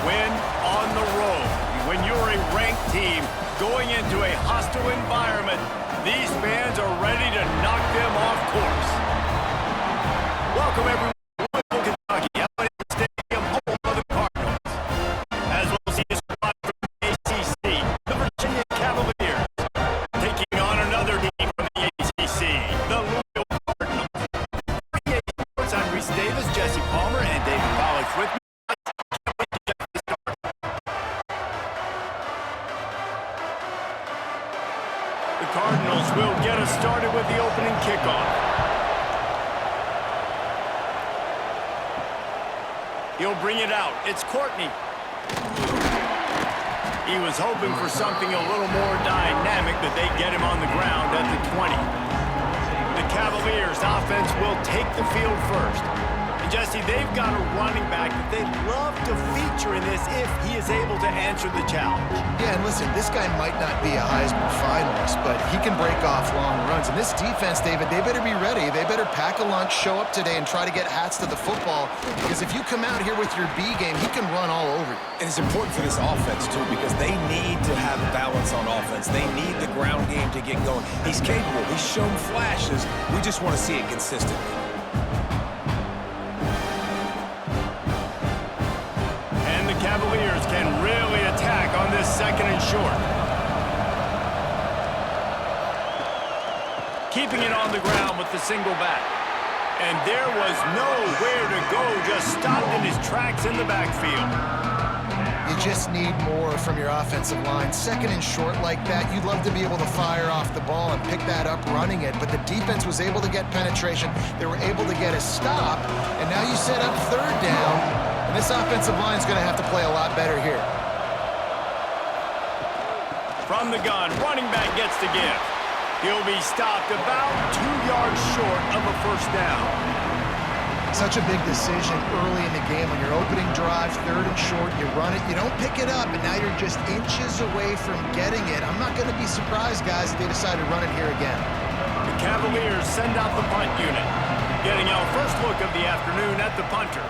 win on the road. When you're a ranked team going into a hostile environment, these fans are ready to knock them off course. Welcome, everyone. Louisville, Kentucky, Stadium, home of the Cardinals. As we'll see a squad from the ACC, the Virginia Cavaliers, taking on another team from the ACC, the Louisville Cardinals. I'm Reese Davis, Jesse Palmer, and David Pollock with me. The Cardinals will get us started with the opening kickoff. He'll bring it out. It's Courtney. He was hoping for something a little more dynamic, but they get him on the ground at the 20. The Cavaliers offense will take the field first. And Jesse, they've got a running back that they'd love to feature in this if he is able to answer the challenge. Yeah, and listen, this guy might not be a Heisman finalist, but he can break off long runs. And this defense, David, they better be ready. They better pack a lunch, show up today, and try to get hats to the football. Because if you come out here with your B game, he can run all over you. And it's important for this offense, too, because they need to have balance on offense. They need the ground game to get going. He's capable. He's shown flashes. We just want to see it consistently. Cavaliers can really attack on this second and short. Keeping it on the ground with the single back. And there was nowhere to go, just stopped in his tracks in the backfield. You just need more from your offensive line. Second and short like that, you'd love to be able to fire off the ball and pick that up running it, but the defense was able to get penetration. They were able to get a stop, and now you set up third down. And this offensive line is going to have to play a lot better here. From the gun, running back gets the give. He'll be stopped about 2 yards short of a first down. Such a big decision early in the game. When you're opening drive, third and short, you run it, you don't pick it up, and now you're just inches away from getting it. I'm not going to be surprised, guys, if they decide to run it here again. The Cavaliers send out the punt unit. Getting our first look of the afternoon at the punter.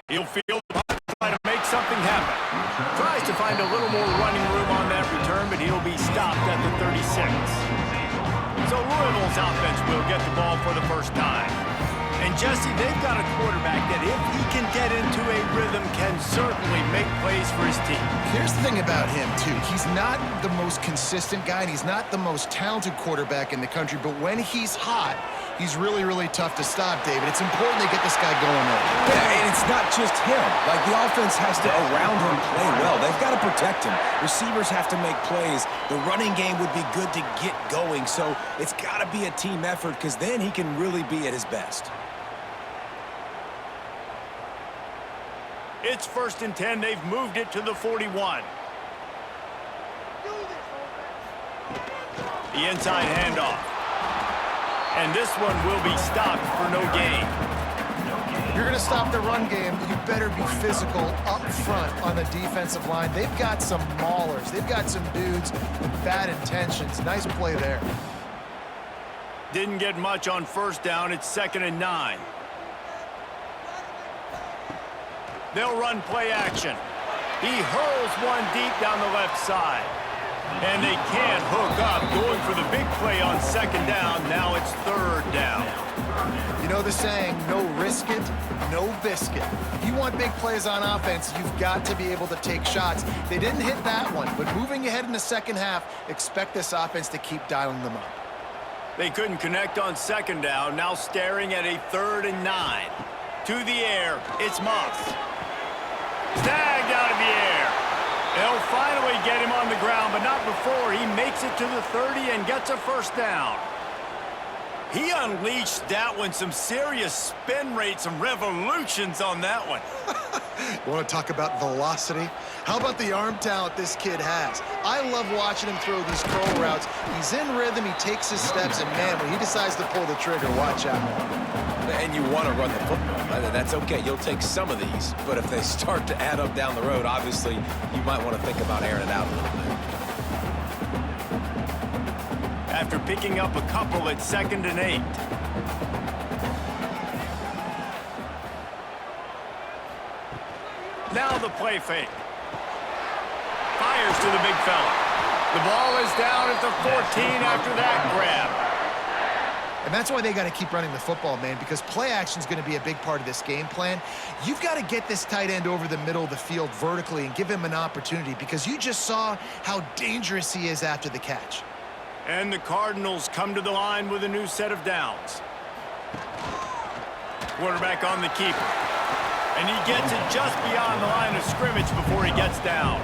He'll field the punt, try to make something happen. Tries to find a little more running room on that return, but he'll be stopped at the 36. So Louisville's offense will get the ball for the first time. And Jesse, they've got a quarterback that if he can get into a rhythm, can certainly make plays for his team. Here's the thing about him, too. He's not the most consistent guy, and he's not the most talented quarterback in the country, but when he's hot, he's really, really tough to stop, David. It's important they get this guy going early. Yeah, and it's not just him. Like, the offense has to, around him, play well. They've got to protect him. Receivers have to make plays. The running game would be good to get going, so it's got to be a team effort, because then he can really be at his best. It's 1st and 10. They've moved it to the 41. The inside handoff. And this one will be stopped for no gain. If you're going to stop the run game, you better be physical up front on the defensive line. They've got some maulers. They've got some dudes with bad intentions. Nice play there. Didn't get much on first down. It's 2nd and 9. They'll run play action. He hurls one deep down the left side. And they can't hook up, going for the big play on 2nd down. Now it's 3rd down. You know the saying, no risk it, no biscuit. If you want big plays on offense, you've got to be able to take shots. They didn't hit that one, but moving ahead in the second half, expect this offense to keep dialing them up. They couldn't connect on 2nd down. Now staring at a 3rd and 9. To the air, it's Moss. Snagged out of the air. They'll finally get him on the ground, but not before he makes it to the 30 and gets a first down. He unleashed that one, some serious spin rate, some revolutions on that one. You want to talk about velocity? How about the arm talent this kid has? I love watching him throw these curl routes. He's in rhythm, he takes his steps, and man, when he decides to pull the trigger, watch out. And you want to run the football. That's okay. You'll take some of these. But if they start to add up down the road, obviously, you might want to think about airing it out a little bit. After picking up a couple at 2nd and 8. Now the play fake. Fires to the big fella. The ball is down at the 14 after that grab. And that's why they got to keep running the football, man, because play action is going to be a big part of this game plan. You've got to get this tight end over the middle of the field vertically and give him an opportunity, because you just saw how dangerous he is after the catch. And the Cardinals come to the line with a new set of downs. Quarterback on the keeper. And he gets it just beyond the line of scrimmage before he gets down.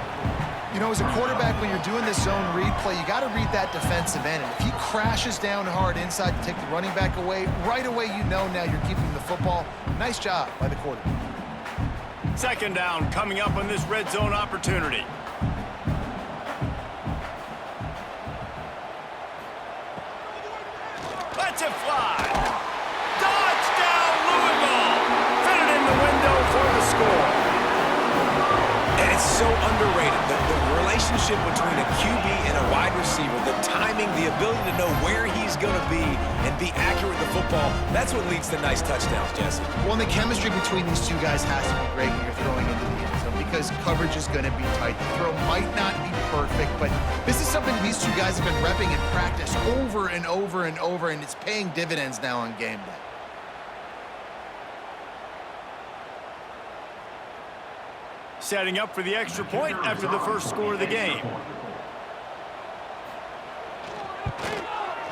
You know, as a quarterback, when you're doing this zone read play, you got to read that defensive end. And if he crashes down hard inside to take the running back away, right away you know now you're keeping the football. Nice job by the quarterback. Second down coming up on this red zone opportunity. Let's it fly. Touchdown, Louisville. Fit it in the window for the score. And it's so underrated. The relationship between a QB and a wide receiver, the timing, the ability to know where he's going to be and be accurate with the football, that's what leads to nice touchdowns, Jesse. Well, and the chemistry between these two guys has to be great when you're throwing into the end zone, because coverage is going to be tight. The throw might not be perfect, but this is something these two guys have been repping in practice over and over and over, and it's paying dividends now on game day. Setting up for the extra point after the first score of the game.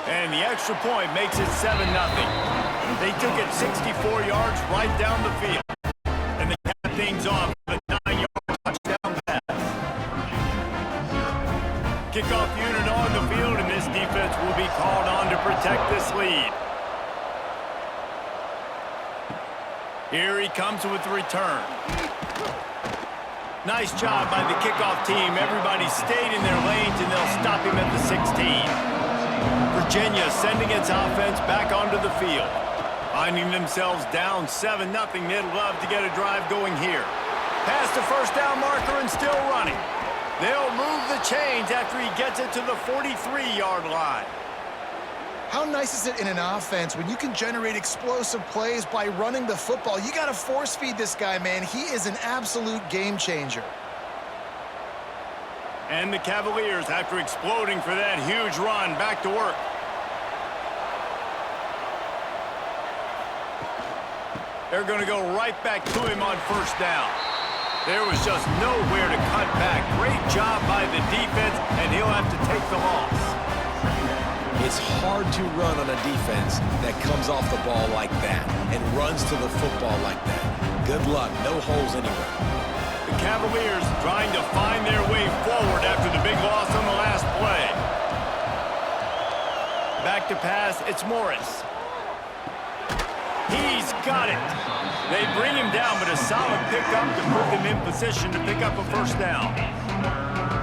And the extra point makes it 7-0. They took it 64 yards right down the field. And they cap things off with a 9-yard touchdown pass. Kickoff unit on the field, and this defense will be called on to protect this lead. Here he comes with the return. Nice job by the kickoff team. Everybody stayed in their lanes, and they'll stop him at the 16. Virginia sending its offense back onto the field. Finding themselves down 7-0, they'd love to get a drive going here. Past the first down marker and still running. They'll move the chains after he gets it to the 43-yard line. How nice is it in an offense when you can generate explosive plays by running the football? You got to force feed this guy, man. He is an absolute game changer. And the Cavaliers, after exploding for that huge run, back to work. They're going to go right back to him on first down. There was just nowhere to cut back. Great job by the defense, and he'll have to take the loss. It's hard to run on a defense that comes off the ball like that and runs to the football like that. Good luck. No holes anywhere. The Cavaliers trying to find their way forward after the big loss on the last play. Back to pass. It's Morris. He's got it. They bring him down, but a solid pickup to put them in position to pick up a first down.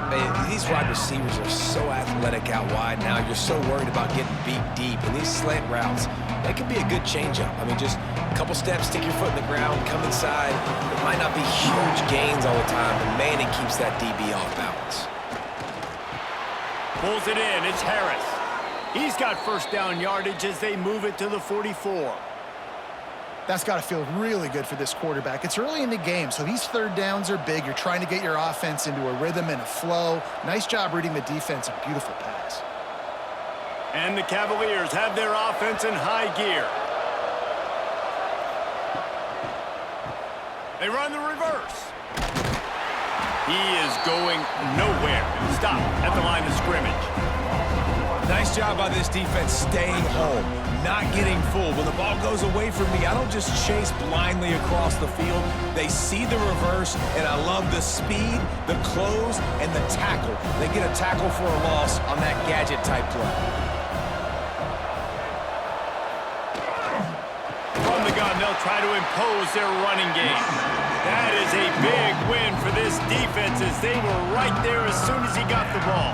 Man, these wide receivers are so athletic out wide now. You're so worried about getting beat deep. And these slant routes, that could be a good changeup. I mean, just a couple steps, stick your foot in the ground, come inside. It might not be huge gains all the time, but man, it keeps that DB off balance. Pulls it in. It's Harris. He's got first down yardage as they move it to the 44. That's got to feel really good for this quarterback. It's early in the game, so these third downs are big. You're trying to get your offense into a rhythm and a flow. Nice job reading the defense. A beautiful pass. And the Cavaliers have their offense in high gear. They run the reverse. He is going nowhere. Stop at the line of scrimmage. Nice job by this defense staying home, not getting fooled. When the ball goes away from me, I don't just chase blindly across the field. They see the reverse, and I love the speed, the close, and the tackle. They get a tackle for a loss on that gadget-type play. From the gun, they'll try to impose their running game. That is a big win for this defense, as they were right there as soon as he got the ball.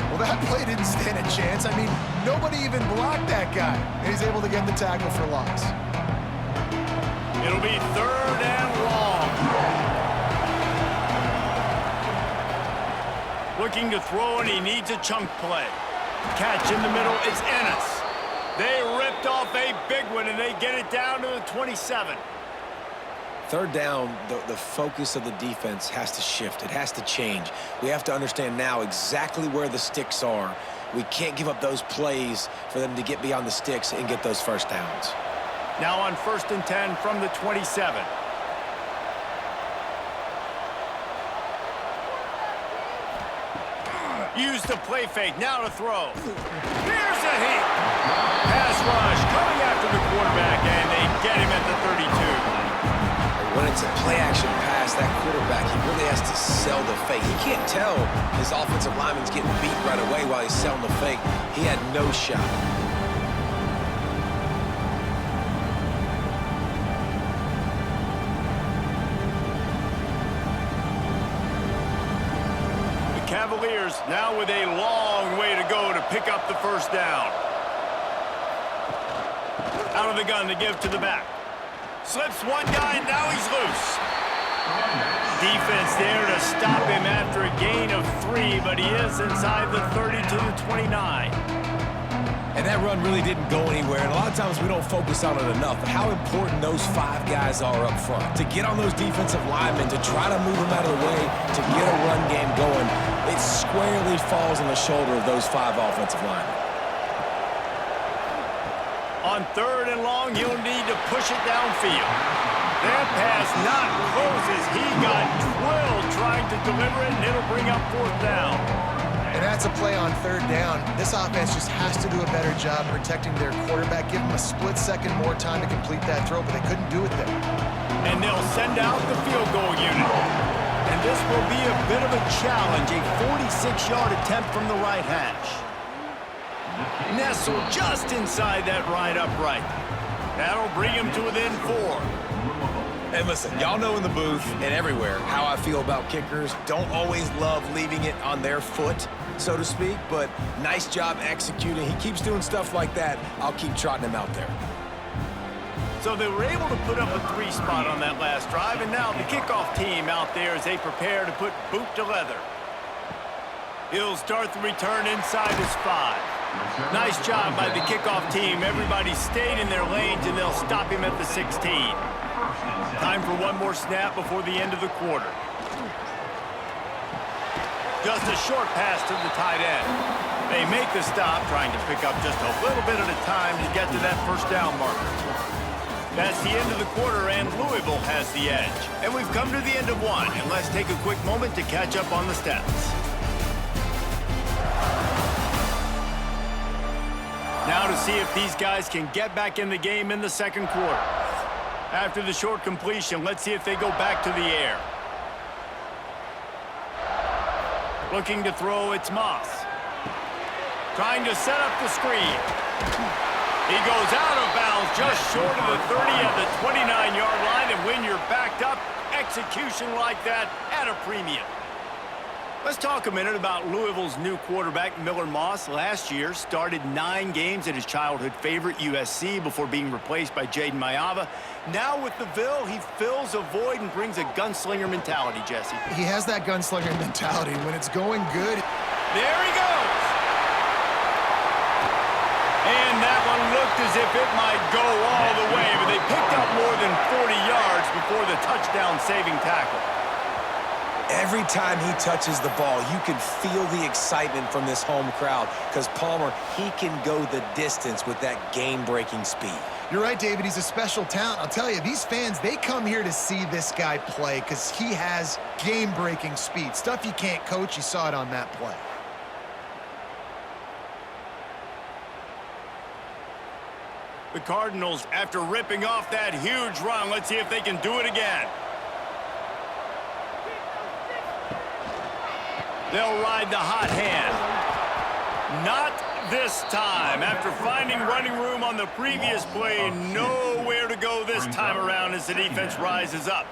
Well, that play didn't stand a chance. I mean, nobody even blocked that guy. And he's able to get the tackle for loss. It'll be 3rd and long. Looking to throw, and he needs a chunk play. Catch in the middle, it's Ennis. They ripped off a big one, and they get it down to the 27. Third down, the focus of the defense has to shift. It has to change. We have to understand now exactly where the sticks are. We can't give up those plays for them to get beyond the sticks and get those first downs. Now on 1st and 10 from the 27. Use the play fake, now to throw. Here's a hit. Pass rush coming after the quarterback, and they get him at the 32. When it's a play-action pass, that quarterback, he really has to sell the fake. He can't tell his offensive lineman's getting beat right away while he's selling the fake. He had no shot. Cavaliers now with a long way to go to pick up the first down. Out of the gun to give to the back. Slips one guy, now he's loose. Defense there to stop him after a gain of 3, but he is inside the 30 to the 29. And that run really didn't go anywhere, and a lot of times we don't focus on it enough, but how important those 5 guys are up front. To get on those defensive linemen, to try to move them out of the way, to get a run game going, it squarely falls on the shoulder of those 5 offensive linemen. On 3rd and long, he'll need to push it downfield. That pass not close as he got drilled trying to deliver it, and it'll bring up 4th down. And that's a play on 3rd down. This offense just has to do a better job protecting their quarterback. Give them a split second more time to complete that throw, but they couldn't do it there. And they'll send out the field goal unit. And this will be a bit of a challenge, a 46-yard attempt from the right hash. Nestled just inside that right upright. That'll bring him to within 4. And listen, y'all know in the booth and everywhere how I feel about kickers. Don't always love leaving it on their foot, so to speak, but nice job executing. He keeps doing stuff like that. I'll keep trotting him out there. So they were able to put up a 3 spot on that last drive, and now the kickoff team out there as they prepare to put boot to leather. He'll start the return inside his 5. Nice job by the kickoff team. Everybody stayed in their lanes, and they'll stop him at the 16. Time for one more snap before the end of the quarter. Just a short pass to the tight end. They make the stop, trying to pick up just a little bit at a time to get to that first down marker. That's the end of the quarter, and Louisville has the edge. And we've come to the end of one, and let's take a quick moment to catch up on the stats. Now to see if these guys can get back in the game in the second quarter. After the short completion, let's see if they go back to the air. Looking to throw, it's Moss. Trying to set up the screen. He goes out of bounds just short of the 30 at the 29-yard line, and when you're backed up, execution like that at a premium. Let's talk a minute about Louisville's new quarterback, Miller Moss. Last year, started 9 games at his childhood favorite, USC, before being replaced by Jaden Mayava. Now with the Ville, he fills a void and brings a gunslinger mentality, Jesse. He has that gunslinger mentality. When it's going good... There he goes! And that one looked as if it might go all the way, but they picked up more than 40 yards before the touchdown-saving tackle. Every time he touches the ball, you can feel the excitement from this home crowd because Palmer, he can go the distance with that game-breaking speed. You're right, David. He's a special talent. I'll tell you, these fans, they come here to see this guy play because he has game-breaking speed. Stuff you can't coach. You saw it on that play. The Cardinals, after ripping off that huge run, let's see if they can do it again. They'll ride the hot hand. Not this time. After finding running room on the previous play, nowhere to go this time around as the defense rises up.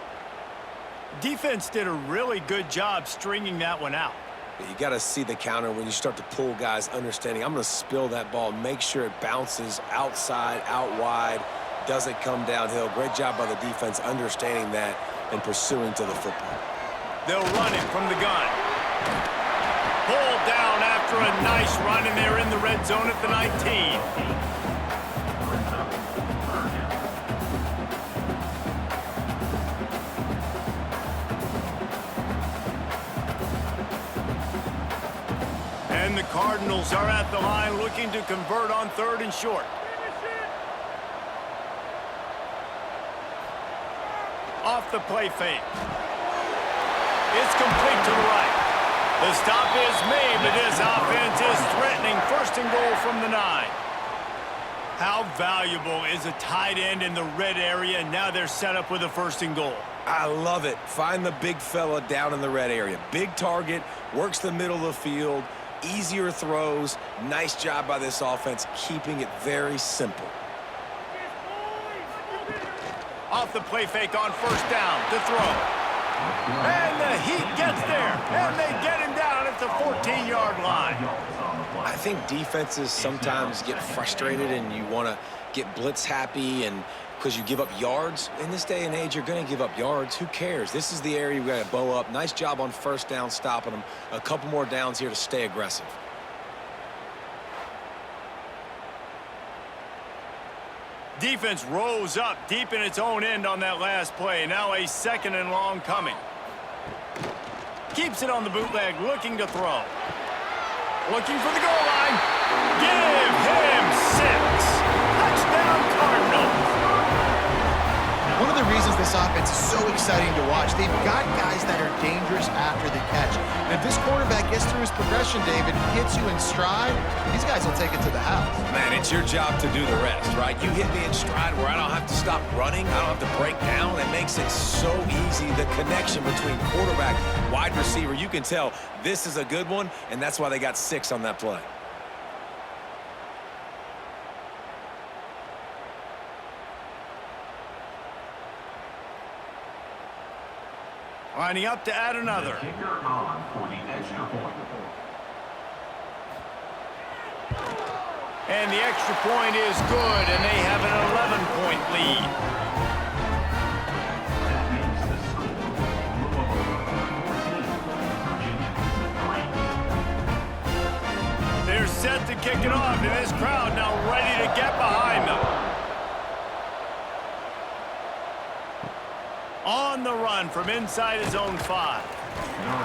Defense did a really good job stringing that one out. You got to see the counter when you start to pull guys, understanding I'm going to spill that ball, make sure it bounces outside, out wide, doesn't come downhill. Great job by the defense understanding that and pursuing to the football. They'll run it from the gun. Pulled down after a nice run, and they're in the red zone at the 19. Cardinals are at the line looking to convert on 3rd and short. Off the play fake. It's complete to the right. The stop is made, but this offense is threatening 1st and goal from the 9. How valuable is a tight end in the red area? Now they're set up with a 1st and goal. I love it. Find the big fella down in the red area. Big target, works the middle of the field, easier throws. Nice job by this offense, keeping it very simple. Off the play fake on 1st down to throw. And the Heat gets there, and they get him down at the 14-yard line. I think defenses sometimes get frustrated and you want to get blitz happy and because you give up yards. In this day and age, you're going to give up yards. Who cares? This is the area we got to bow up. Nice job on 1st down stopping them. A couple more downs here to stay aggressive. Defense rose up deep in its own end on that last play. Now a 2nd and long coming. Keeps it on the bootleg, looking to throw. Looking for the goal line. Give him 6. Touchdown, Cardinals. One of the reasons this offense is so exciting to watch, they've got guys that are dangerous after the catch. And if this quarterback gets through his progression, David, hits you in stride, these guys will take it to the house. Man, it's your job to do the rest, right? You hit me in stride where I don't have to stop running. I don't have to break down. It makes it so easy. The connection between quarterback, wide receiver, you can tell this is a good one, and that's why they got 6 on that play. Lining up to add another. And the extra point is good, and they have an 11-point lead. They're set to kick it off, and this crowd now ready to get behind them. On the run from inside his own 5.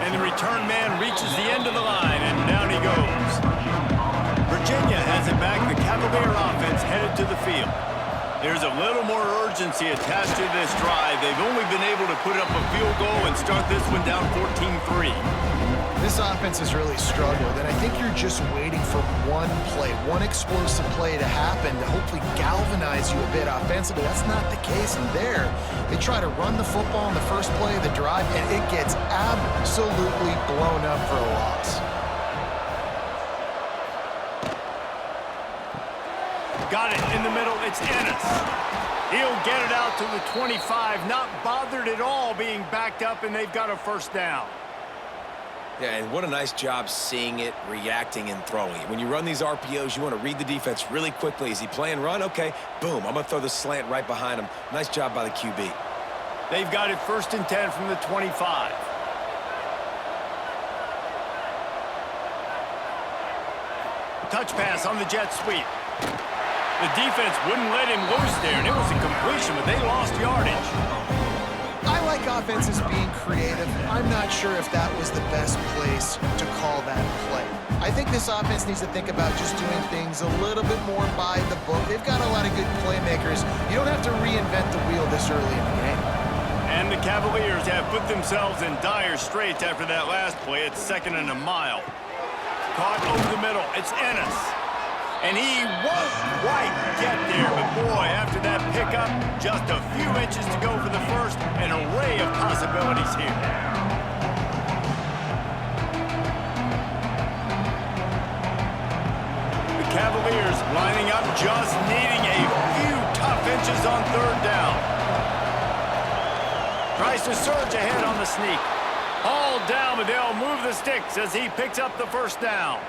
And the return man reaches the end of the line, and down he goes. Virginia has it back. The Cavalier offense headed to the field. There's a little more urgency attached to this drive. They've only been able to put up a field goal and start this one down 14-3. This offense has really struggled, and I think you're just waiting for one play, one explosive play to happen to hopefully galvanize you a bit offensively. That's not the case, and there, they try to run the football in the first play of the drive, and it gets absolutely blown up for a loss. Got it in the middle. It's Ennis. He'll get it out to the 25, not bothered at all being backed up, and they've got a 1st down. Yeah, and what a nice job seeing it, reacting, and throwing it. When you run these RPOs, you want to read the defense really quickly. Is he playing run? Okay, boom. I'm going to throw the slant right behind him. Nice job by the QB. They've got it 1st and 10 from the 25. Touch pass on the jet sweep. The defense wouldn't let him loose there, and it was a completion, but they lost yardage. I like offenses being creative. I'm not sure if that was the best place to call that play. I think this offense needs to think about just doing things a little bit more by the book. They've got a lot of good playmakers. You don't have to reinvent the wheel this early in the game. And the Cavaliers have put themselves in dire straits after that last play. It's 2nd and a mile. Caught over the middle. It's Ennis. And he won't quite get there, but boy, after that pickup, just a few inches to go for the first, an array of possibilities here. The Cavaliers lining up, just needing a few tough inches on 3rd down. Tries to surge ahead on the sneak. All down, but they'll move the sticks as he picks up the 1st down.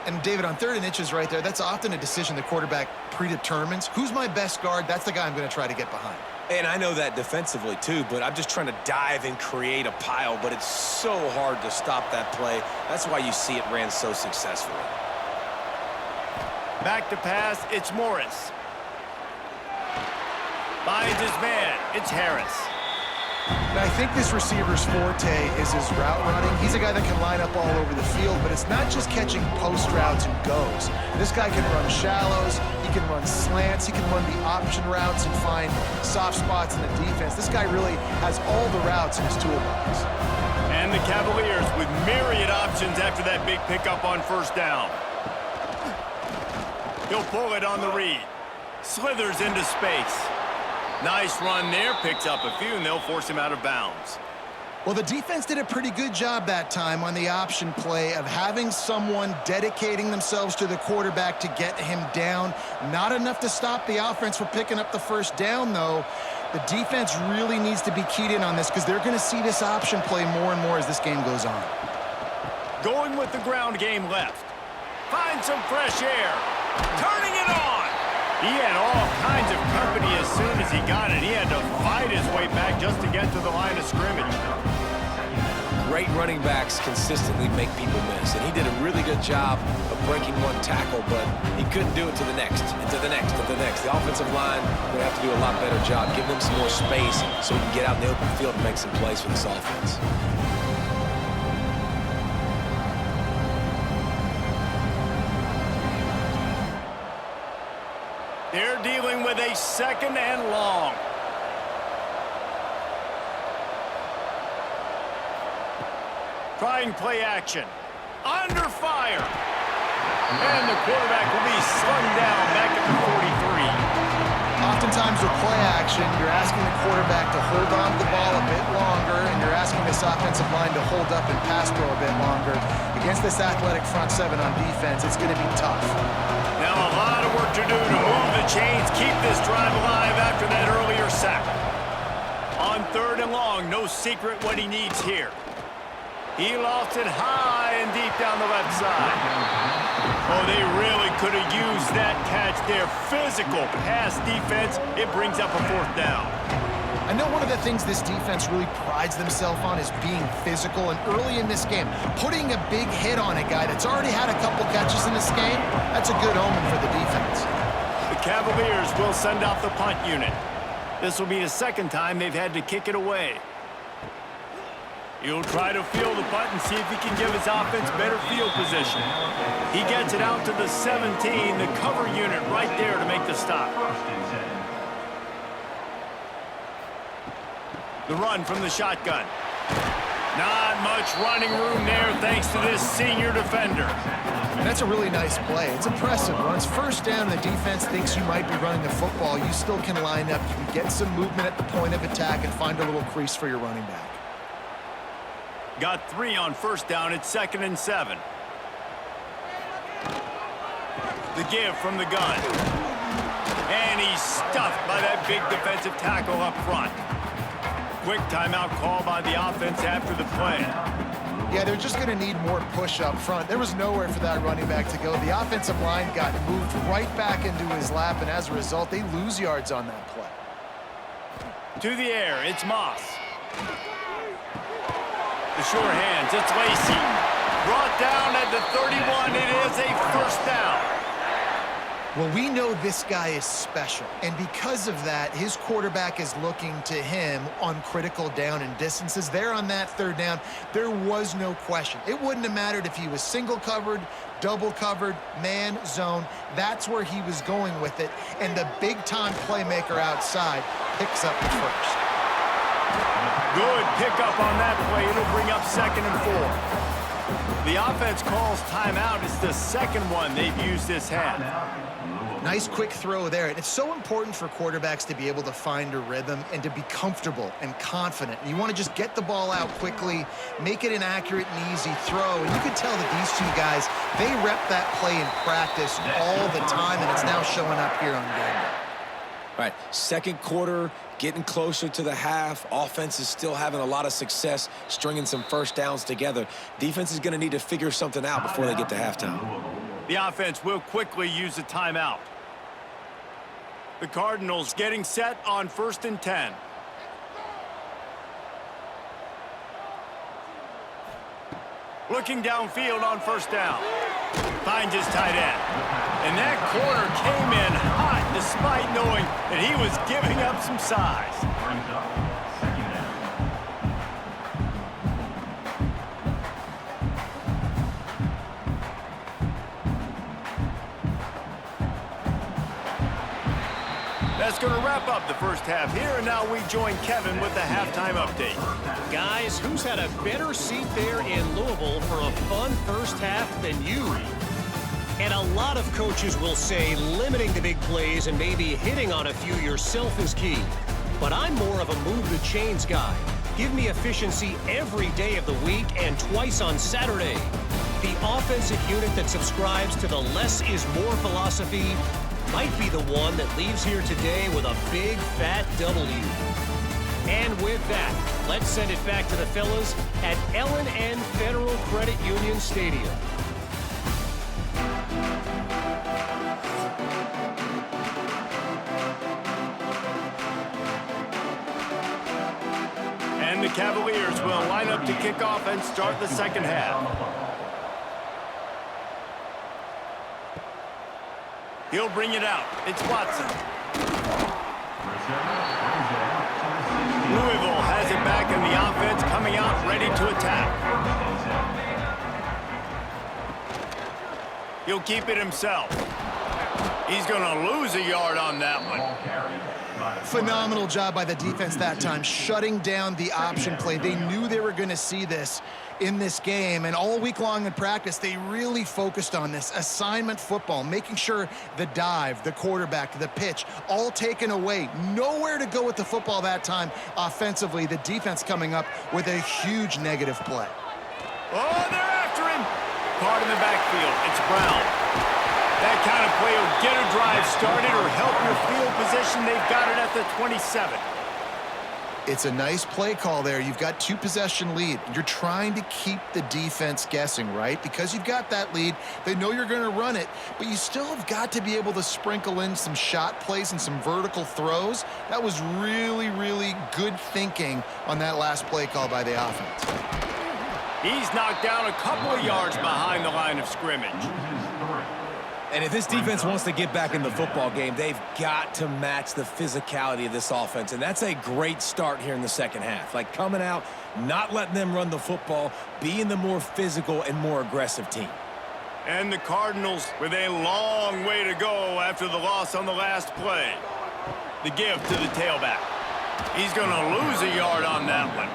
And, David, on 3rd and inches right there, that's often a decision the quarterback predetermines. Who's my best guard? That's the guy I'm going to try to get behind. And I know that defensively, too, but I'm just trying to dive and create a pile, but it's so hard to stop that play. That's why you see it ran so successfully. Back to pass, it's Morris. Finds his man, it's Harris. And I think this receiver's forte is his route running. He's a guy that can line up all over the field, but it's not just catching post routes and goes. This guy can run shallows, he can run slants, he can run the option routes and find soft spots in the defense. This guy really has all the routes in his toolbox. And the Cavaliers with myriad options after that big pickup on first down. He'll pull it on the read. Slithers into space. Nice run there, picks up a few, and they'll force him out of bounds. Well, the defense did a pretty good job that time on the option play of having someone dedicating themselves to the quarterback to get him down. Not enough to stop the offense from picking up the first down, though. The defense really needs to be keyed in on this because they're going to see this option play more and more as this game goes on. Going with the ground game left. Find some fresh air. Turning it on. He had all kinds of company as soon as he got it. He had to fight his way back just to get to the line of scrimmage. Great running backs consistently make people miss, and he did a really good job of breaking one tackle, but he couldn't do it to the next, and to the next, and to the next. The offensive line will have to do a lot better job, give them some more space so he can get out in the open field and make some plays for this offense. They're dealing with a second and long. Trying play action. Under fire. And the quarterback will be slung down back at the 43. Oftentimes with play action, you're asking the quarterback to hold on to the ball a bit longer, and you're asking this offensive line to hold up and pass pro a bit longer. Against this athletic front seven on defense, it's going to be tough. Now a lot of work to do to move the chains, keep this drive alive after that earlier sack. On third and long, no secret what he needs here. He lost it high and deep down the left side. Oh, they really could have used that catch there. Physical pass defense. It brings up a fourth down. I know one of the things this defense really prides themselves on is being physical, and early in this game, putting a big hit on a guy that's already had a couple catches in this game, that's a good omen for the defense. The Cavaliers will send out the punt unit. This will be the second time they've had to kick it away. He'll try to field the punt and see if he can give his offense better field position. He gets it out to the 17, the cover unit right there to make the stop. The run from the shotgun. Not much running room there thanks to this senior defender. And that's a really nice play. It's impressive. Once first down, the defense thinks you might be running the football. You still can line up. You can get some movement at the point of attack and find a little crease for your running back. Got 3 on first down. It's 2nd and 7. The give from the gun. And he's stuffed by that big defensive tackle up front. Quick timeout call by the offense after the play. Yeah, they're just going to need more push up front. There was nowhere for that running back to go. The offensive line got moved right back into his lap, and as a result, they lose yards on that play. To the air, it's Moss. The sure hands, it's Lacey. Brought down at the 31, it is a first down. Well, we know this guy is special, and because of that, his quarterback is looking to him on critical down and distances. There on that third down, there was no question. It wouldn't have mattered if he was single covered, double covered, man, zone. That's where he was going with it, and the big-time playmaker outside picks up the first. Good pickup on that play. It'll bring up 2nd and 4. The offense calls timeout. It's the second one they've used this half. Nice quick throw there. And it's so important for quarterbacks to be able to find a rhythm and to be comfortable and confident. You want to just get the ball out quickly, make it an accurate and easy throw. And you can tell that these two guys, they rep that play in practice all the time, and it's now showing up here on game day. All right, second quarter, getting closer to the half. Offense is still having a lot of success stringing some first downs together. Defense is going to need to figure something out before they get to halftime. The offense will quickly use a timeout. The Cardinals getting set on 1st and 10. Looking downfield on first down. Finds his tight end. And that corner came in hot despite knowing that he was giving up some size. That's going to wrap up the first half here, and now we join Kevin with the halftime update. Guys, who's had a better seat there in Louisville for a fun first half than you? And a lot of coaches will say limiting the big plays and maybe hitting on a few yourself is key. But I'm more of a move the chains guy. Give me efficiency every day of the week and twice on Saturday. The offensive unit that subscribes to the less is more philosophy might be the one that leaves here today with a big fat W. And with that, let's send it back to the fellas at L&N Federal Credit Union Stadium. And the Cavaliers will line up to kick off and start the second half. He'll bring it out. It's Watson. Louisville has it back in the offense, coming out ready to attack. He'll keep it himself. He's going to lose a yard on that one. Phenomenal job by the defense that time, shutting down the option play. They knew they were going to see this in this game, and all week long in practice, they really focused on this assignment football, making sure the dive, the quarterback, the pitch, all taken away. Nowhere to go with the football that time offensively. The defense coming up with a huge negative play. Oh, they're after him. Caught in the backfield. It's Brown. That kind of play will get a drive started or help your field position. They've got it at the 27. It's a nice play call there. You've got 2-possession lead. You're trying to keep the defense guessing, right? Because you've got that lead, they know you're going to run it, but you still have got to be able to sprinkle in some shot plays and some vertical throws. That was really, really good thinking on that last play call by the offense. He's knocked down a couple of yards behind the line of scrimmage. And if this defense wants to get back in the football game, they've got to match the physicality of this offense. And that's a great start here in the second half. Like coming out, not letting them run the football, being the more physical and more aggressive team. And the Cardinals with a long way to go after the loss on the last play. The give to the tailback. He's going to lose a yard on that one.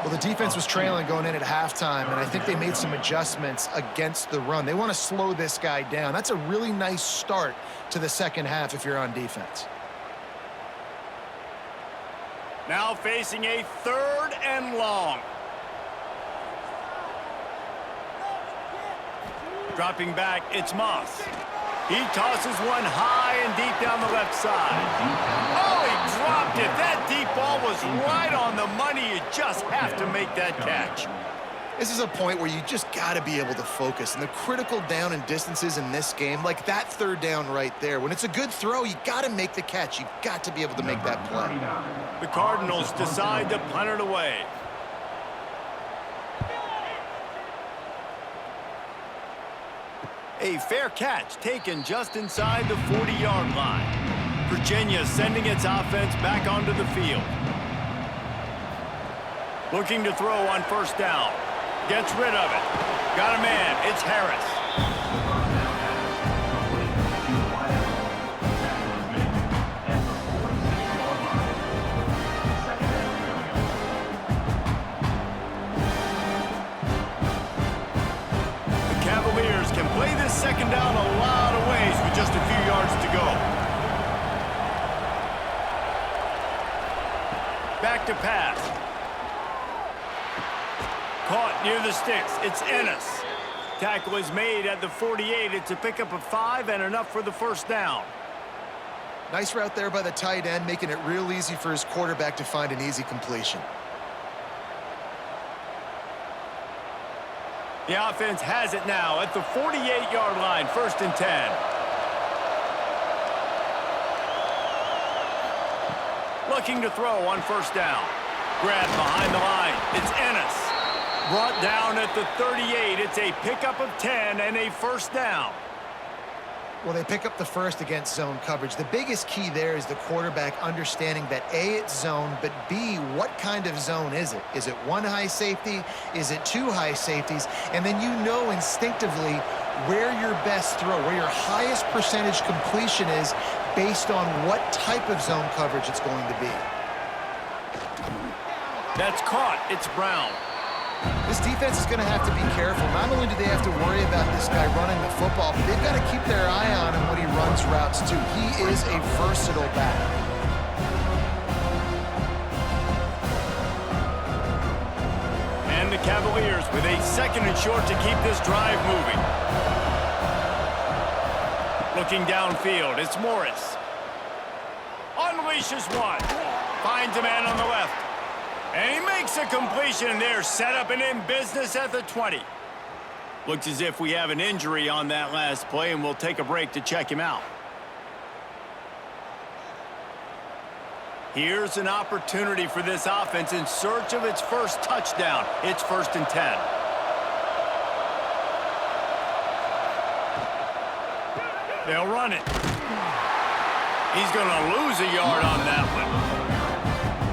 Well, the defense was trailing going in at halftime, and I think they made some adjustments against the run. They want to slow this guy down. That's a really nice start to the second half if you're on defense. Now facing a 3rd and long. Dropping back, it's Moss. He tosses one high and deep down the left side. Oh, he dropped it. That deep ball was right on the money. You just have to make that catch. This is a point where you just got to be able to focus. And the critical down and distances in this game, like that 3rd down right there, when it's a good throw, you got to make the catch. You got to be able to make that play. The Cardinals decide to punt it away. A fair catch taken just inside the 40-yard line. Virginia sending its offense back onto the field. Looking to throw on 1st down. Gets rid of it. Got a man. It's Harris. Can play this second down a lot of ways with just a few yards to go. Back to pass. Caught near the sticks. It's Ennis. Tackle is made at the 48. It's a pickup of 5 and enough for the 1st down. Nice route there by the tight end, making it real easy for his quarterback to find an easy completion. The offense has it now at the 48-yard line, 1st and 10. Looking to throw on 1st down. Grabbed behind the line. It's Ennis. Brought down at the 38. It's a pickup of 10 and a 1st down. Well, they pick up the 1st against zone coverage. The biggest key there is the quarterback understanding that A, it's zone, but B, what kind of zone is it? Is it 1 high safety? Is it 2 high safeties? And then you know instinctively where your best throw, where your highest percentage completion is based on what type of zone coverage it's going to be. That's caught. It's Brown. This defense is going to have to be careful. Not only do they have to worry about this guy running the football, but they've got to keep their eye on him when he runs routes too. He is a versatile back. And the Cavaliers with a 2nd and short to keep this drive moving. Looking downfield, it's Morris. Unleashes one. Finds a man on the left. And he makes a completion there, set up and in business at the 20. Looks as if we have an injury on that last play, and we'll take a break to check him out. Here's an opportunity for this offense in search of its first touchdown. It's 1st and 10. They'll run it. He's going to lose a yard on that one.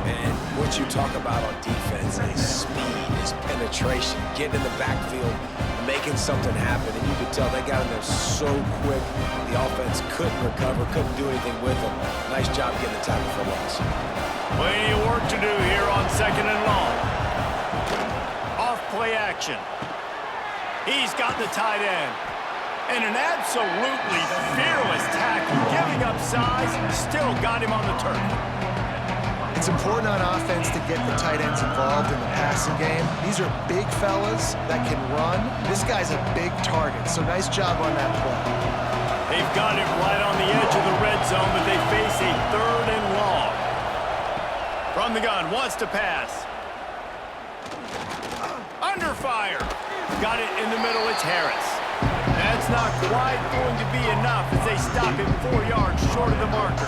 And what you talk about on defense is speed, is penetration, getting in the backfield, making something happen. And you could tell they got in there so quick, the offense couldn't recover, couldn't do anything with them. Nice job getting the tackle for loss. Plenty of work to do here on 2nd and long. Off play action. He's got the tight end. And an absolutely fearless tackle, giving up size, still got him on the turf. It's important on offense to get the tight ends involved in the passing game. These are big fellas that can run. This guy's a big target, so nice job on that play. They've got it right on the edge of the red zone, but they face a 3rd and long. From the gun, wants to pass. Under fire. Got it in the middle, it's Harris. That's not quite going to be enough as they stop him 4 yards short of the marker.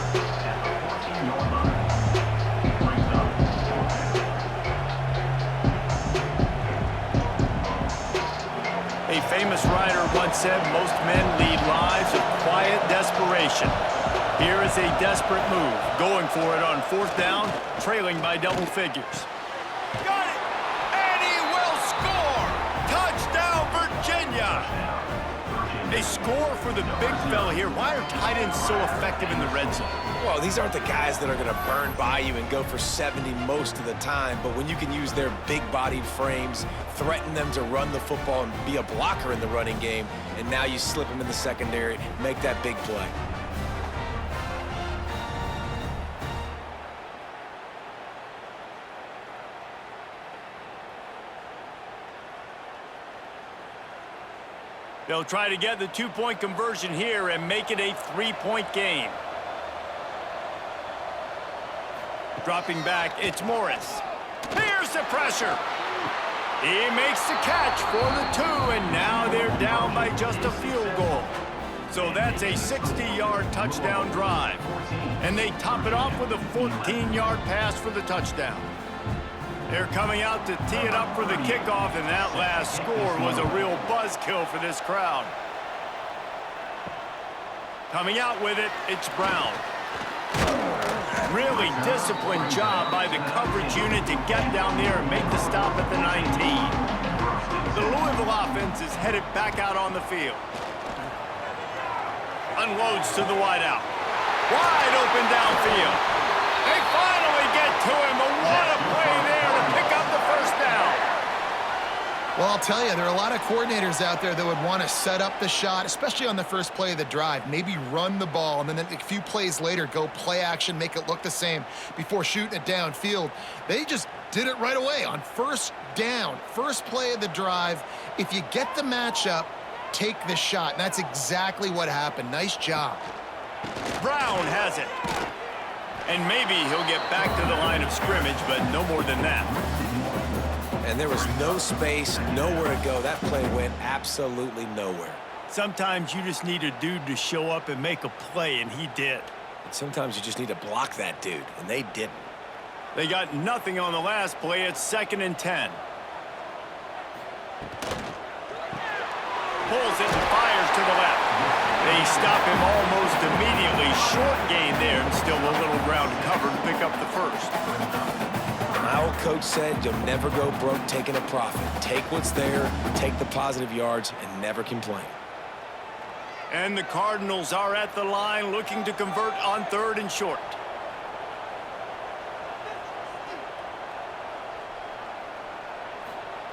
A famous writer once said, most men lead lives of quiet desperation. Here is a desperate move, going for it on 4th down, trailing by double figures. Got it! And he will score! Touchdown, Virginia! A score for the big fella here. Why are tight ends so effective in the red zone? Well, these aren't the guys that are going to burn by you and go for 70 most of the time, but when you can use their big-bodied frames, threaten them to run the football and be a blocker in the running game, and now you slip them in the secondary, make that big play. They'll try to get the 2-point conversion here and make it a 3-point game. Dropping back, it's Morris. Here's the pressure. He makes the catch for the 2, and now they're down by just a field goal. So that's a 60-yard touchdown drive. And they top it off with a 14-yard pass for the touchdown. They're coming out to tee it up for the kickoff, and that last score was a real buzzkill for this crowd. Coming out with it, it's Brown. Really disciplined job by the coverage unit to get down there and make the stop at the 19. The Louisville offense is headed back out on the field. Unloads to the wideout. Wide open downfield. They finally get to him, but what a play there to pick up the first down. Well, I'll tell you, there are a lot of coordinators out there that would want to set up the shot, especially on the first play of the drive, maybe run the ball, and then a few plays later go play action, make it look the same before shooting it downfield. They just did it right away on 1st down, first play of the drive. If you get the matchup, take the shot, and that's exactly what happened. Nice job. Brown has it. And maybe he'll get back to the line of scrimmage, but no more than that. And there was no space, nowhere to go. That play went absolutely nowhere. Sometimes you just need a dude to show up and make a play, and he did. And sometimes you just need to block that dude, and they didn't. They got nothing on the last play. It's 2nd and 10. Pulls it and fires to the left. They stop him almost immediately. Short gain there, and still a little ground cover to pick up the first. My old coach said you'll never go broke taking a profit. Take what's there, take the positive yards, and never complain. And the Cardinals are at the line looking to convert on 3rd and short.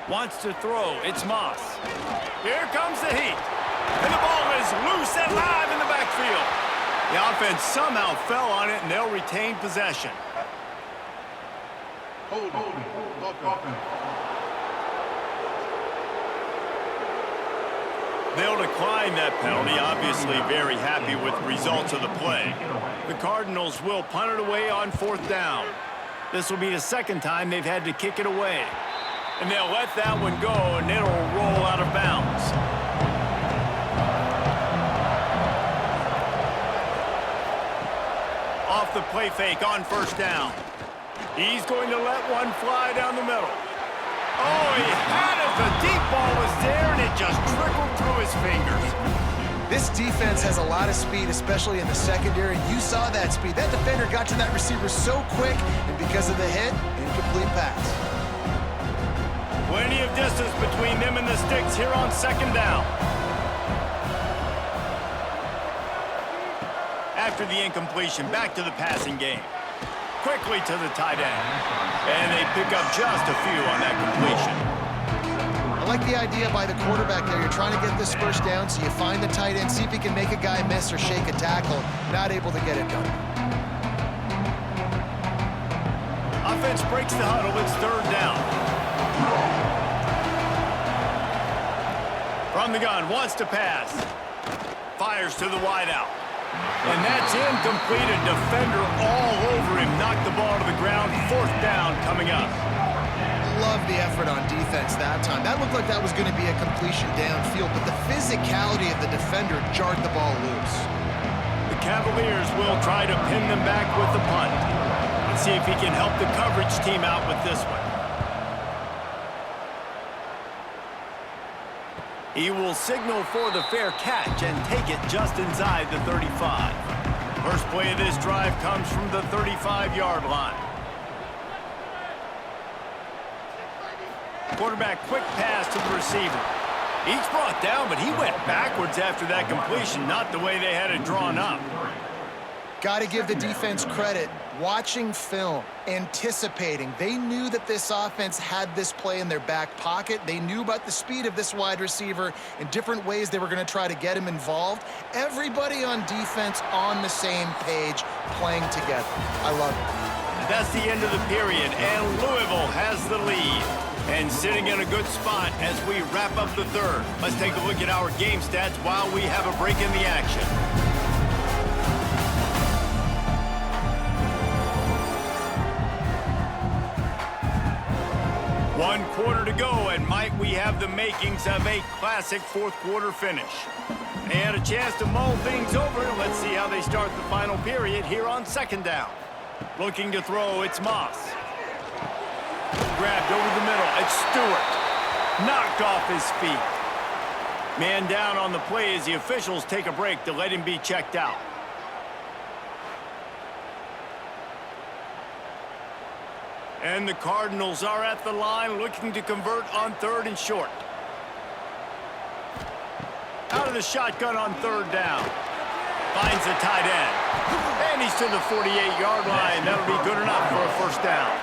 Wants to throw. It's Moss. Here comes the heat. And the ball is loose and live in the backfield. The offense somehow fell on it, and they'll retain possession. They'll decline that penalty, obviously very happy with the results of the play. The Cardinals will punt it away on 4th down. This will be the 2nd time they've had to kick it away. And they'll let that one go, and it'll roll out of bounds. Off the play fake on 1st down. He's going to let one fly down the middle. Oh, he had it. The deep ball was there, and it just trickled through his fingers. This defense has a lot of speed, especially in the secondary. You saw that speed. That defender got to that receiver so quick, and because of the hit, incomplete pass. Plenty of distance between them and the sticks here on 2nd down. After the incompletion, back to the passing game. Quickly to the tight end. And they pick up just a few on that completion. I like the idea by the quarterback there. You're trying to get this 1st down, so you find the tight end, see if he can make a guy miss or shake a tackle. Not able to get it done. Offense breaks the huddle. It's 3rd down. From the gun, wants to pass. Fires to the wideout. And that's incomplete. A defender all over him. Knocked the ball to the ground. 4th down coming up. Love the effort on defense that time. That looked like that was going to be a completion downfield, but the physicality of the defender jarred the ball loose. The Cavaliers will try to pin them back with the punt. Let's see if he can help the coverage team out with this one. He will signal for the fair catch and take it just inside the 35. First play of this drive comes from the 35-yard line. Quarterback quick pass to the receiver. He's brought down, but he went backwards after that completion, not the way they had it drawn up. Got to give the defense credit. Watching film, anticipating. They knew that this offense had this play in their back pocket. They knew about the speed of this wide receiver and different ways they were going to try to get him involved. Everybody on defense on the same page, playing together. I love it. That's the end of the period, and Louisville has the lead. And sitting in a good spot as we wrap up the 3rd. Let's take a look at our game stats while we have a break in the action. One quarter to go, and might we have the makings of a classic 4th quarter finish. They had a chance to mull things over. Let's see how they start the final period here on 2nd down. Looking to throw, it's Moss. Grabbed over the middle, it's Stewart. Knocked off his feet. Man down on the play as the officials take a break to let him be checked out. And the Cardinals are at the line looking to convert on 3rd and short. Out of the shotgun on 3rd down. Finds the tight end. And he's to the 48-yard line. That'll be good enough for a 1st down.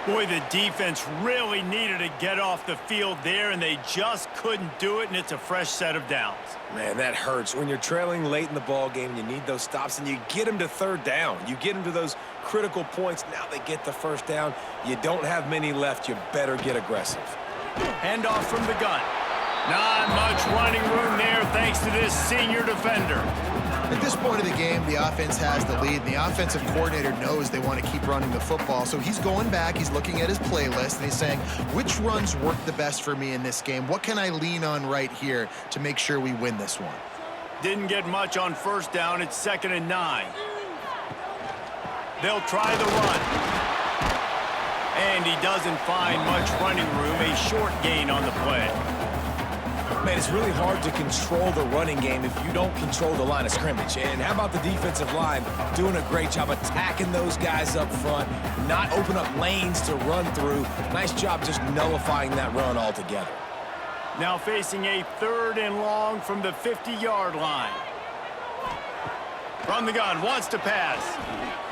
Boy, the defense really needed to get off the field there, and they just couldn't do it, and it's a fresh set of downs. Man, that hurts. When you're trailing late in the ball game, you need those stops, and you get them to 3rd down. You get them to those critical points. Now they get the 1st down. You don't have many left. You better get aggressive. Handoff from the gun. Not much running room there thanks to this senior defender. At this point of the game, the offense has the lead, and the offensive coordinator knows they want to keep running the football. So he's going back, he's looking at his playlist, and he's saying, which runs work the best for me in this game? What can I lean on right here to make sure we win this one? Didn't get much on 1st down. It's 2nd and 9. They'll try the run. And he doesn't find much running room. A short gain on the play. Man, it's really hard to control the running game if you don't control the line of scrimmage. And how about the defensive line doing a great job attacking those guys up front, not open up lanes to run through. Nice job just nullifying that run altogether. Now facing a 3rd and long from the 50-yard line. From the gun, wants to pass.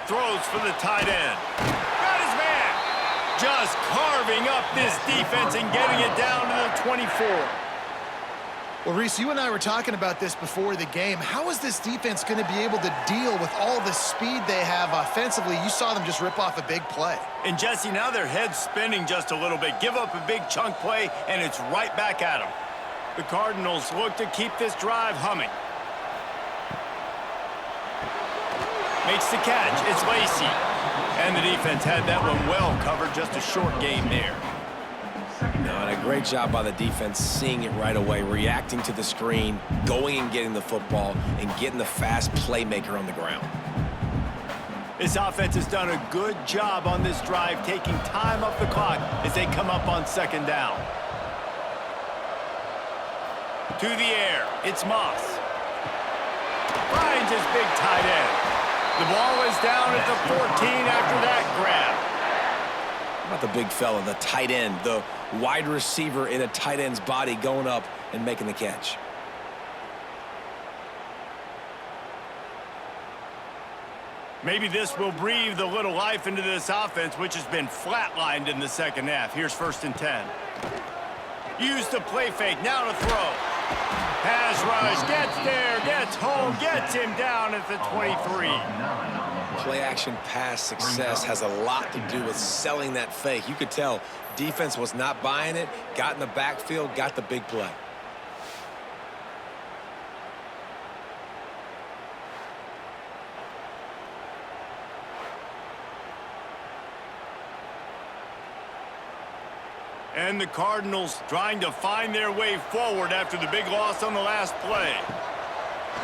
Throws for the tight end. Got his man. Just carving up this defense and getting it down to the 24. Well, Reese, you and I were talking about this before the game. How is this defense going to be able to deal with all the speed they have offensively? You saw them just rip off a big play. And, Jesse, now their head's spinning just a little bit. Give up a big chunk play, and it's right back at them. The Cardinals look to keep this drive humming. Makes the catch. It's Lacey. And the defense had that one well covered. Just a short game there. No, and a great job by the defense seeing it right away, reacting to the screen, going and getting the football, and getting the fast playmaker on the ground. This offense has done a good job on this drive, taking time off the clock as they come up on 2nd down. To the air, it's Moss. Finds his big tight end. The ball is down at the 14 after that grab. How about the big fella, the tight end, the wide receiver in a tight end's body going up and making the catch? Maybe this will breathe a little life into this offense, which has been flatlined in the 2nd half. Here's 1st and 10. Use the play fake, now to throw. Pass rush, gets there, gets home, gets him down at the 23. Play-action pass success has a lot to do with selling that fake. You could tell defense was not buying it, got in the backfield, got the big play. And the Cardinals trying to find their way forward after the big loss on the last play.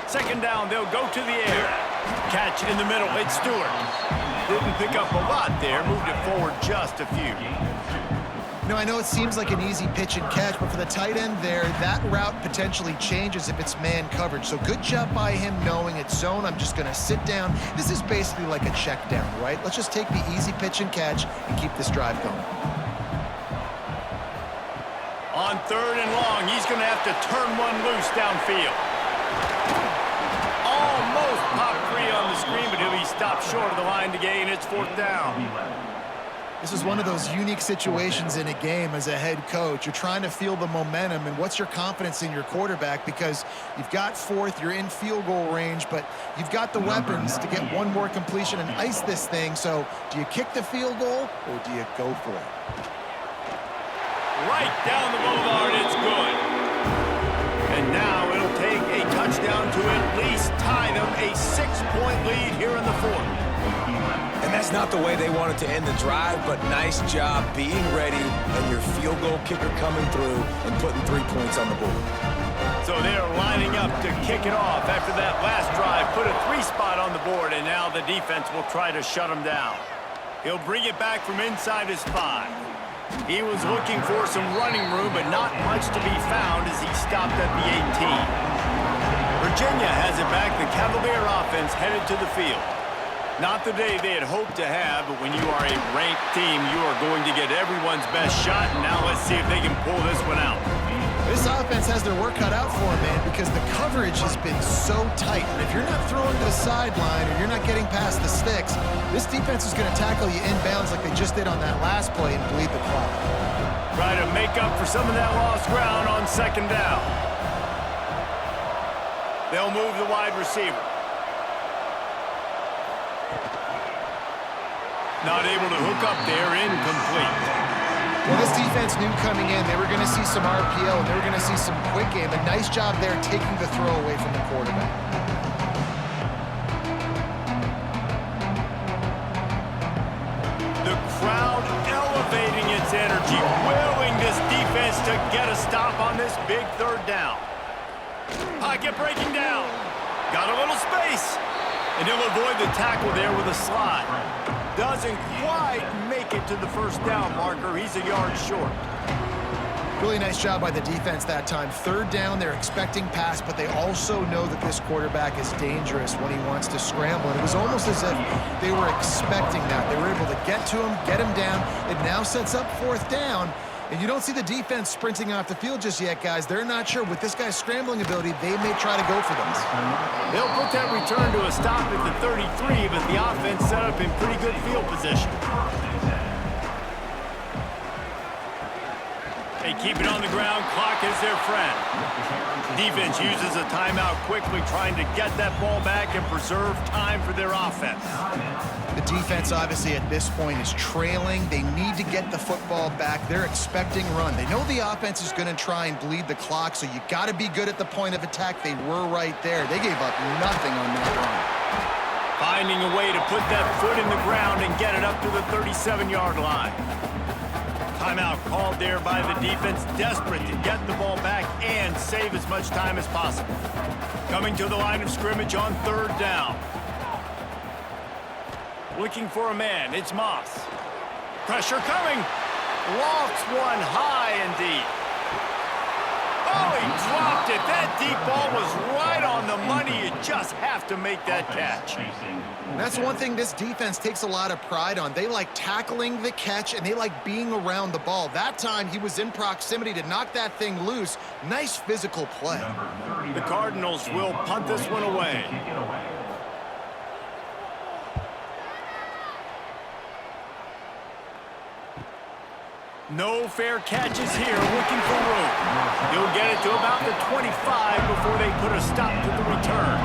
2nd down, they'll go to the air. Catch in the middle, it's Stewart. Didn't pick up a lot there, moved it forward just a few. No, I know it seems like an easy pitch and catch, but for the tight end there, that route potentially changes if it's man coverage. So good job by him knowing it's zone. I'm just going to sit down. This is basically like a check down, right? Let's just take the easy pitch and catch and keep this drive going. On 3rd and long, he's going to have to turn one loose downfield. Almost popped free on the screen, but he'll be stopped short of the line to gain. It's 4th down. This is one of those unique situations in a game as a head coach. You're trying to feel the momentum, and what's your confidence in your quarterback? Because you've got 4th, you're in field goal range, but you've got the weapons to get one more completion and ice this thing. So do you kick the field goal, or do you go for it? Right down the boulevard, it's good. And now it'll take a touchdown to at least tie them a 6-point lead here in the 4th. And that's not the way they wanted to end the drive, but nice job being ready and your field goal kicker coming through and putting 3 points on the board. So they're lining up to kick it off after that last drive, put a 3 spot on the board, and now the defense will try to shut them down. He'll bring it back from inside his 5. He was looking for some running room, but not much to be found as he stopped at the 18. Virginia has it back. The Cavalier offense headed to the field. Not the day they had hoped to have, but when you are a ranked team, you are going to get everyone's best shot. And now let's see if they can pull this one out. This offense has their work cut out for them, man, because the coverage has been so tight. And if you're not throwing to the sideline or you're not getting past the sticks, this defense is going to tackle you inbounds like they just did on that last play and bleed the clock. Try to make up for some of that lost ground on 2nd down. They'll move the wide receiver. Not able to hook up there, incomplete. Well, this defense knew coming in they were going to see some RPO and they were going to see some quick game. A nice job there taking the throw away from the quarterback. The crowd elevating its energy, willing this defense to get a stop on this big 3rd down. Pocket breaking down. Got a little space. And he'll avoid the tackle there with a slide. Doesn't quite make it to the 1st down marker. He's a yard short. Really nice job by the defense that time. 3rd down, they're expecting pass, but they also know that this quarterback is dangerous when he wants to scramble. And it was almost as if they were expecting that. They were able to get to him, get him down. It now sets up 4th down. And you don't see the defense sprinting off the field just yet, guys. They're not sure. With this guy's scrambling ability, they may try to go for this. They'll put that return to a stop at the 33, but the offense set up in pretty good field position. They keep it on the ground. Clock is their friend. Defense uses a timeout quickly, trying to get that ball back and preserve time for their offense. The defense, obviously, at this point is trailing. They need to get the football back. They're expecting run. They know the offense is going to try and bleed the clock, so you got to be good at the point of attack. They were right there. They gave up nothing on that run. Finding a way to put that foot in the ground and get it up to the 37-yard line. Timeout called there by the defense, desperate to get the ball back and save as much time as possible. Coming to the line of scrimmage on 3rd down. Looking for a man, it's Moss. Pressure coming. Lofts one high and deep. Oh, he dropped it. That deep ball was right on the money. You just have to make that catch. That's one thing this defense takes a lot of pride on. They like tackling the catch, and they like being around the ball. That time, he was in proximity to knock that thing loose. Nice physical play. The Cardinals will punt this one away. No fair catches here, looking for room. He'll get it to about the 25 before they put a stop to the return.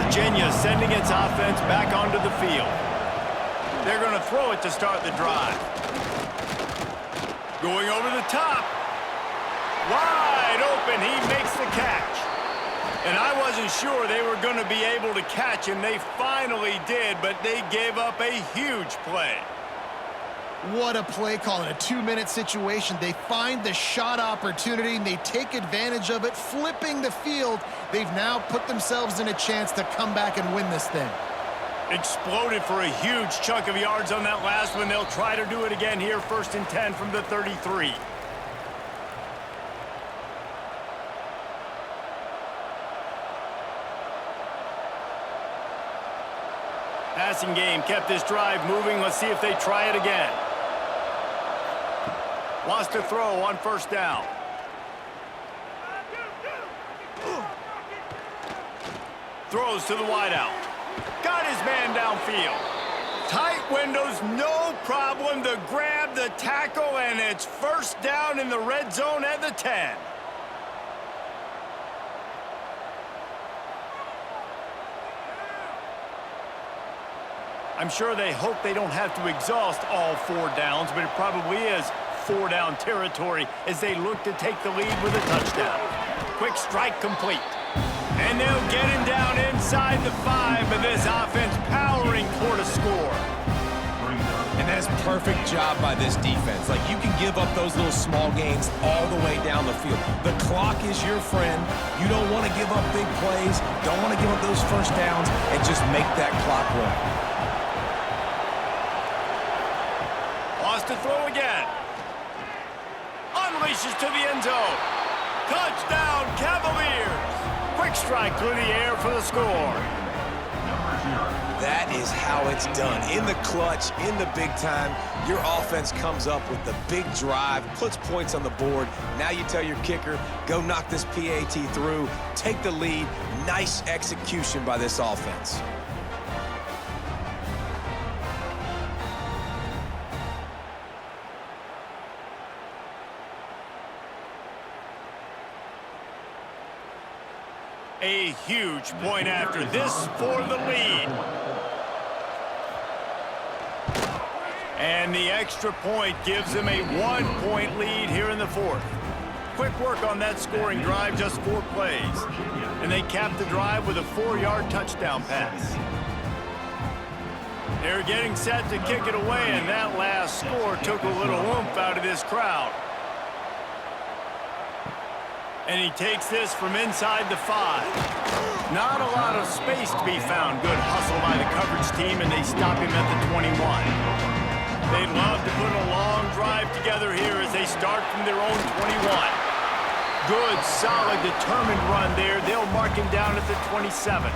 Virginia sending its offense back onto the field. They're going to throw it to start the drive. Going over the top. Wide open, he makes the catch. And I wasn't sure they were going to be able to catch him. They finally did, but they gave up a huge play. What a play call in a 2-minute situation. They find the shot opportunity, and they take advantage of it, flipping the field. They've now put themselves in a chance to come back and win this thing. Exploded for a huge chunk of yards on that last one. They'll try to do it again here, 1st and 10 from the 33. Passing game kept this drive moving. Let's see if they try it again. Lost a throw on 1st down. Throws to the wideout. Got his man downfield. Tight windows, no problem to grab the tackle, and it's 1st down in the red zone at the 10. I'm sure they hope they don't have to exhaust all 4 downs, but it probably is 4-down territory as they look to take the lead with a touchdown. Quick strike complete. And they'll get him down inside the 5, but this offense powering toward a score. And that is a perfect job by this defense. Like, you can give up those little small gains all the way down the field. The clock is your friend. You don't want to give up big plays, don't want to give up those 1st downs, and just make that clock run. Lost to throw again. Unleashes to the end zone. Touchdown, Cavaliers. Quick strike through the air for the score. That is how it's done. In the clutch, in the big time, your offense comes up with the big drive, puts points on the board. Now you tell your kicker, go knock this PAT through, take the lead. Nice execution by this offense. A huge point after this for the lead. And the extra point gives them a 1-point lead here in the 4th. Quick work on that scoring drive, just 4 plays. And they cap the drive with a 4-yard touchdown pass. They're getting set to kick it away, and that last score took a little oomph out of this crowd. And he takes this from inside the 5. Not a lot of space to be found. Good hustle by the coverage team, and they stop him at the 21. They'd love to put a long drive together here as they start from their own 21. Good, solid, determined run there. They'll mark him down at the 27.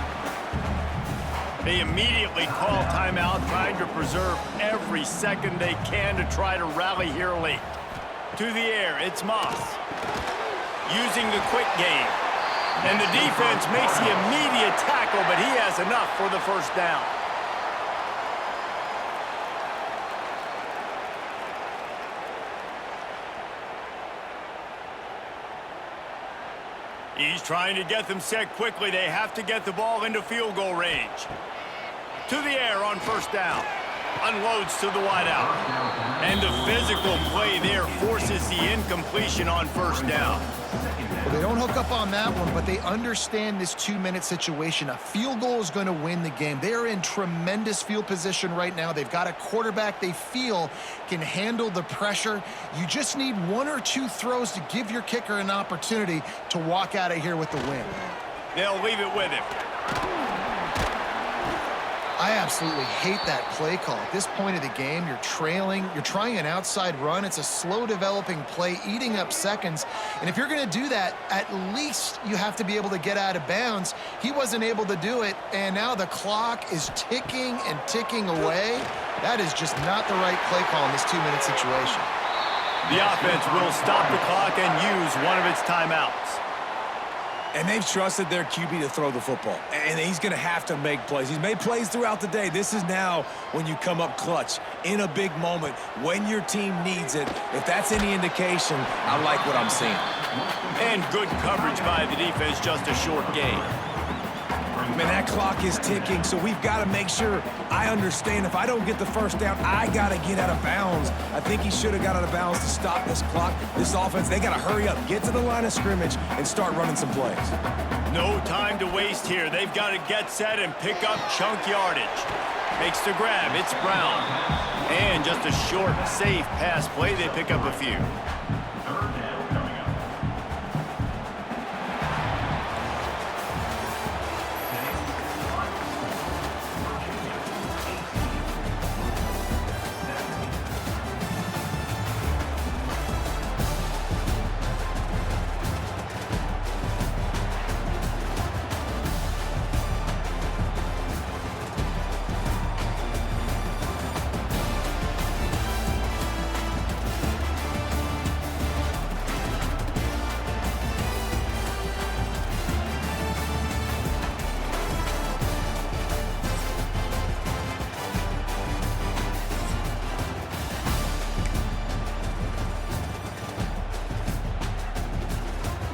They immediately call timeout, trying to preserve every second they can to try to rally here late. To the air, it's Moss. Using the quick game. And the defense makes the immediate tackle, but he has enough for the first down. He's trying to get them set quickly. They have to get the ball into field goal range. To the air on first down. Unloads to the wideout. And the physical play there forces the incompletion on first down. Well, they don't hook up on that one, but they understand this 2-minute situation. A field goal is going to win the game. They are in tremendous field position right now. They've got a quarterback they feel can handle the pressure. You just need 1 or 2 throws to give your kicker an opportunity to walk out of here with the win. They'll leave it with him. I absolutely hate that play call. At this point of the game, you're trailing, you're trying an outside run. It's a slow developing play, eating up seconds. And if you're going to do that, at least you have to be able to get out of bounds. He wasn't able to do it, and now the clock is ticking and ticking away. That is just not the right play call in this 2-minute situation. The offense will stop the clock and use one of its timeouts. And they've trusted their QB to throw the football. And he's going to have to make plays. He's made plays throughout the day. This is now when you come up clutch in a big moment when your team needs it. If that's any indication, I like what I'm seeing. And good coverage by the defense, just a short game. Man, that clock is ticking, so we've got to make sure I understand if I don't get the first down, I got to get out of bounds. I think he should have got out of bounds to stop this clock. This offense, they got to hurry up, get to the line of scrimmage, and start running some plays. No time to waste here. They've got to get set and pick up chunk yardage. Makes the grab. It's Brown. And just a short, safe pass play. They pick up a few.